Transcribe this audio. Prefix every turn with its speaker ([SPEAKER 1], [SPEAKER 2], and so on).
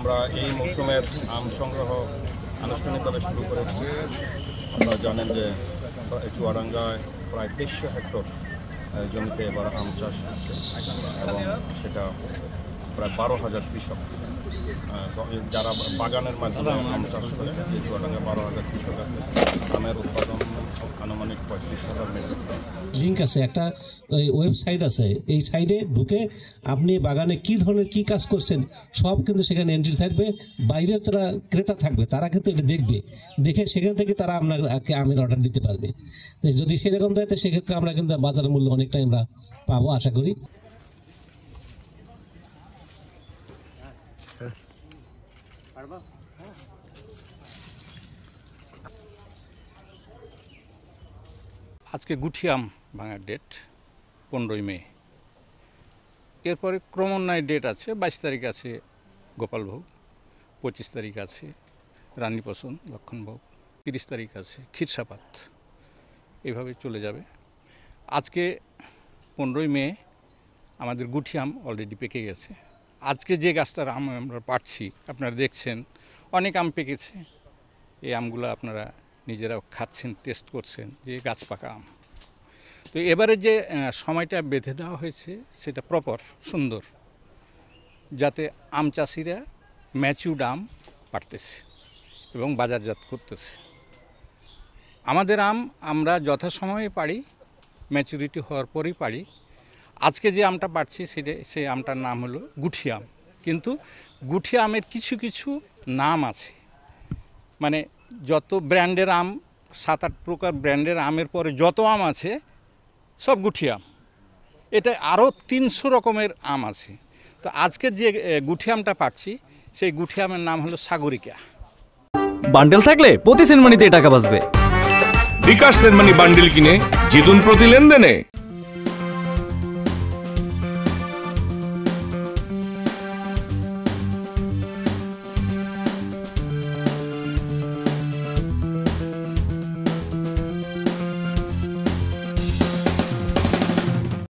[SPEAKER 1] আমরা এই মৌসুমের আম সংগ্রহ আনুষ্ঠানিকভাবে শুরু করেছি। আপনারা জানেন যে চুয়াডাঙ্গায় প্রায় 2300 হেক্টর জমিতে এবার আম চাষ হচ্ছে এবং সেটা প্রায় 12,000 কৃষক যারা বাগানের মাধ্যমে আম চাষ করে। এই চুয়াডাঙ্গায় 12,000 কৃষক আছে। আমের উৎপাদন আনুমানিক 35,000 মেট্রিক টন।
[SPEAKER 2] লিঙ্ক আছে, একটা ওয়েবসাইট আছে, এই সাইটে ঢুকে আপনি বাগানে কি ধরনের কি কাজ করছেন সব কিন্তু সেখানে এন্ট্রি থাকবে। বাইরের যারা ক্রেতা থাকবে তারা কিন্তু এটা দেখবে, দেখে সেখান থেকে তারা আপনাকে আমের অর্ডার দিতে পারবে। যদি সেরকম দেয় তো সেক্ষেত্রে আমরা কিন্তু বাজারের মূল্য অনেকটাই আমরা পাবো আশা করি।
[SPEAKER 3] আজকে গুঠি আম ভাঙার ডেট 15ই মে। এরপরে ক্রমান্বয়ে ডেট আছে, 22 তারিখ আছে গোপালভোগ, 25 তারিখ আছে রানীপোষণ লক্ষণভোগ, 30 তারিখ আছে ক্ষীরসাপাত, এভাবে চলে যাবে। আজকে 15ই মে আমাদের গুঠি আম অলরেডি পেকে গেছে। আজকে যে গাছটার আম আমরা পাচ্ছি আপনারা দেখছেন, অনেক আম পেকেছে। এই আমগুলো আপনারা নিজেরাও খাচ্ছেন, টেস্ট করছেন যে গাছ পাকা আম। তো এবারে যে সময়টা বেঁধে দেওয়া হয়েছে সেটা প্রপার সুন্দর, যাতে আম চাষিরা ম্যাচিউরড আম পাড়তেছে এবং বাজারজাত করতেছে। আমাদের আম আমরা যথাসময়ে পাড়ি, ম্যাচুরিটি হওয়ার পরেই পাড়ি। আজকে যে আমটা পাড়ছি সেই আমটার নাম হলো গুঠি আম। কিন্তু গুঠি আমের কিছু কিছু নাম আছে, মানে যত ব্র্যান্ডের আম, 7-8 প্রকার ব্র্যান্ডের আমের পরে যত আম আছে সব গুঠি আম। এটা আরও 300 রকমের আম আছে। তো আজকে যে গুঠি আমটা পাচ্ছি সেই গুঠি আমের নাম হলো সাগরিকা।
[SPEAKER 4] বান্ডেল থাকলে প্রতি সেনমানিতে টাকা বাঁচবে।
[SPEAKER 5] বিকাশ সেনমানি বান্ডেল কিনে জিতুন প্রতি লেনদেনে।